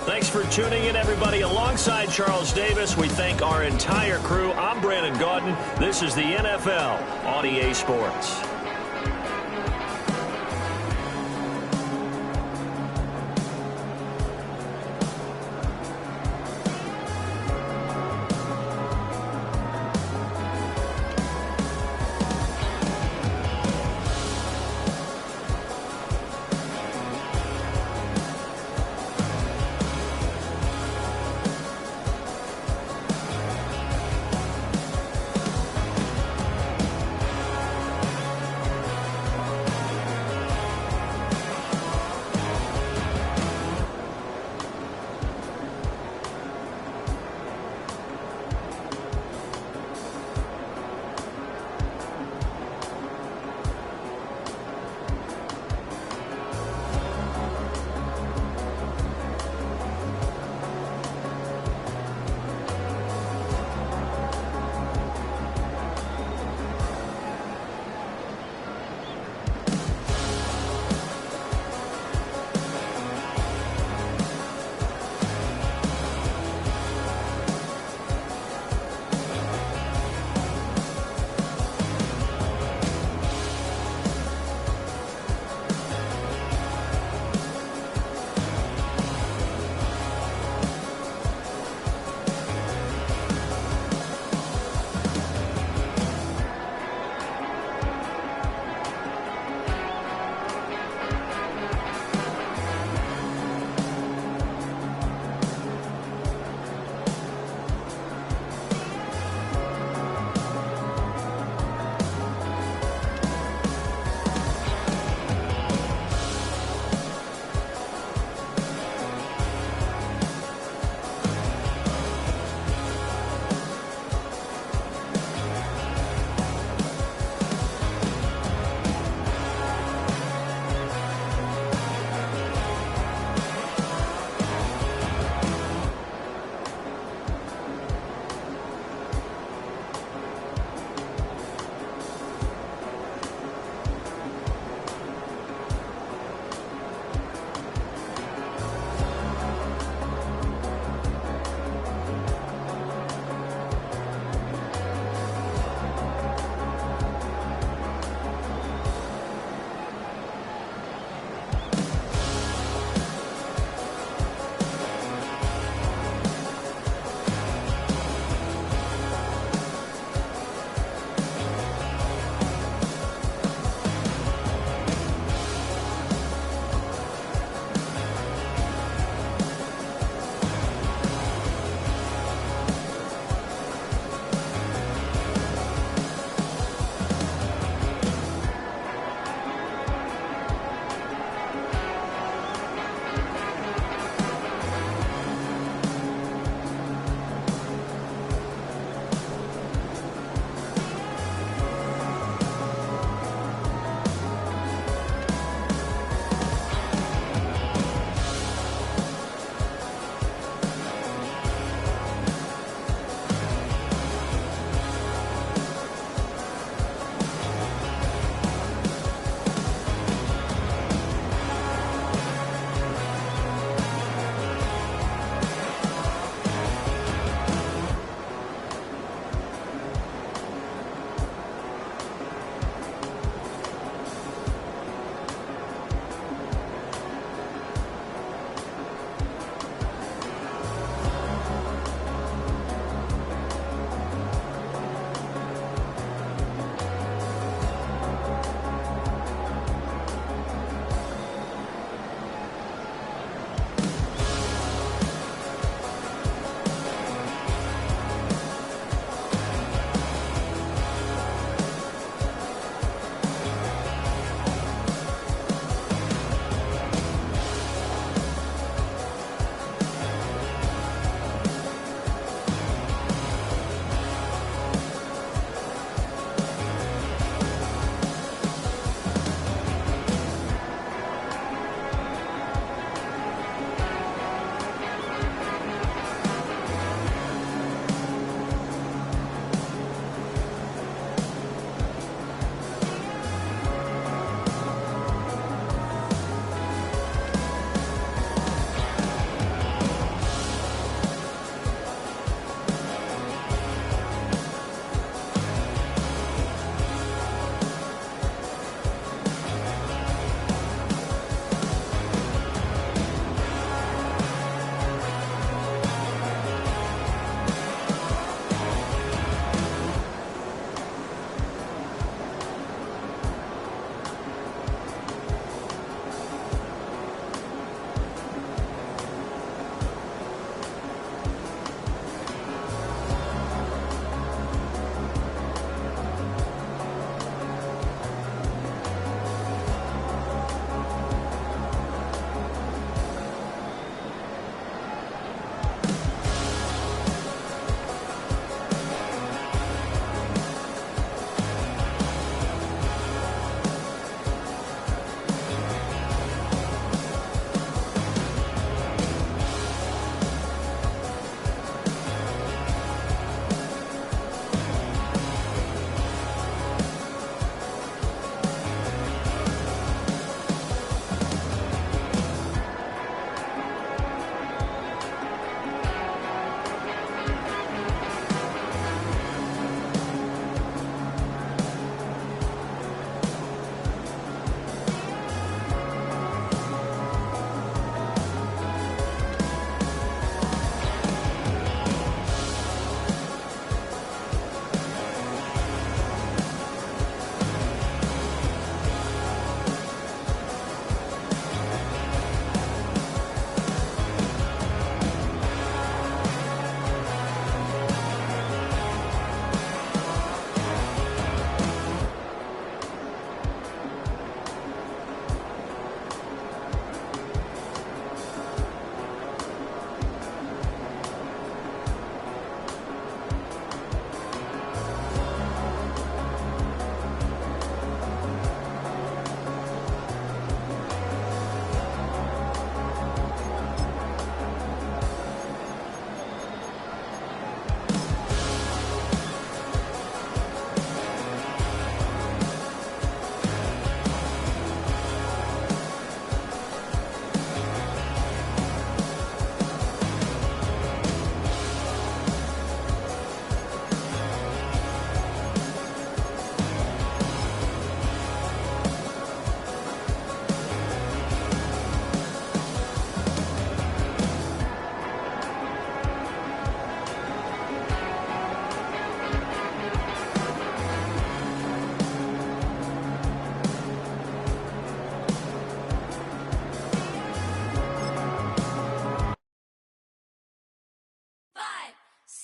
Speaker 1: Thanks for tuning in, everybody. Alongside Charles Davis, we thank our entire crew. I'm Brandon Gaudin. This is the NFL on EA Sports.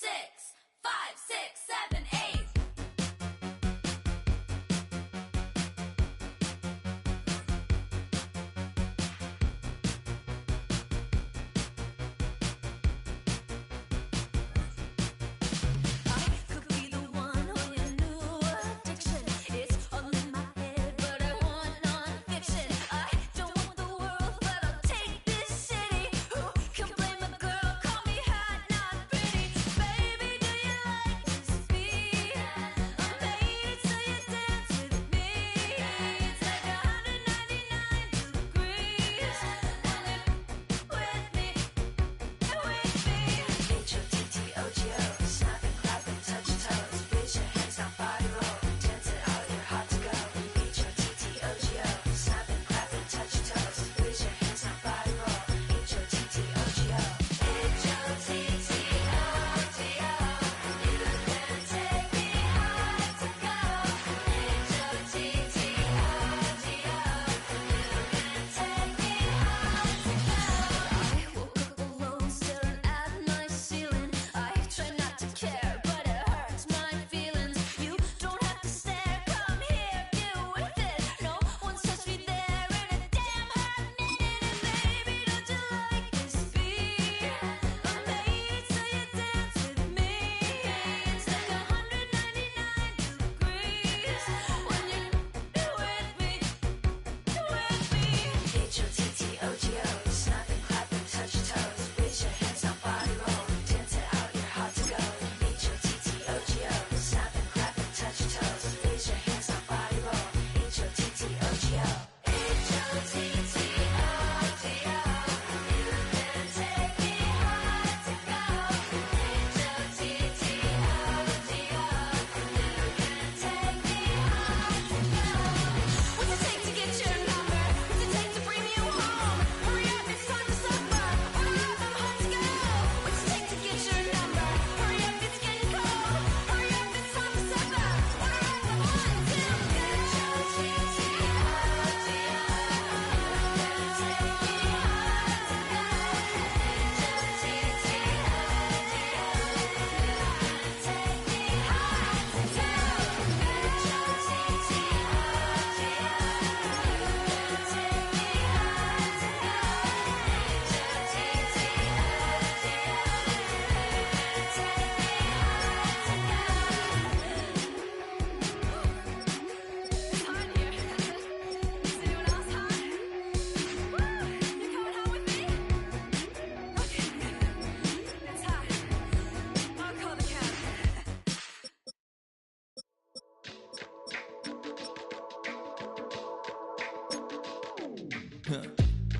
Speaker 6: 6, 5, 6, 7, 8.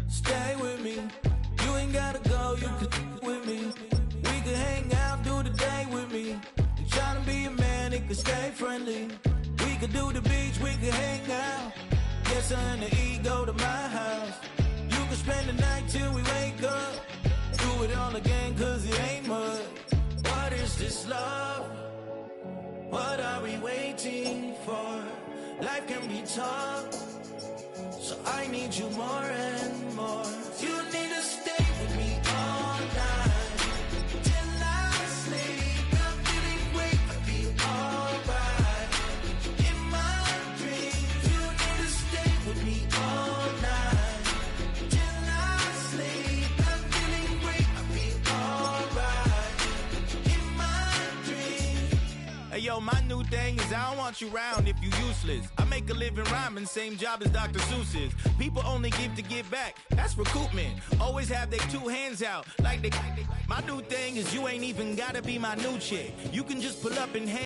Speaker 7: Stay with me. You ain't gotta go, you can with me. We can hang out, do the day with me. You tryna be a man, it can stay friendly. We could do the beach, we can hang out. Get something to eat, go to my house. You can spend the night till we wake up. Do it all again, cause it ain't much. What is this love? What are we waiting for? Life can be tough, so I need you more and more. You need to stay with me all night till I sleep. I'm feeling great, I'll be alright. In my dreams, you need to stay with me all night till I sleep. I'm feeling great, I'll be alright. In my dreams. Hey yo, my new thing is I don't want you around if you useless. I make a living rhyming, same job as Dr. Seuss's. People only give to give back, that's recoupment. Always have their two hands out, like they. My new thing is you ain't even gotta be my new chick. You can just pull up and hang.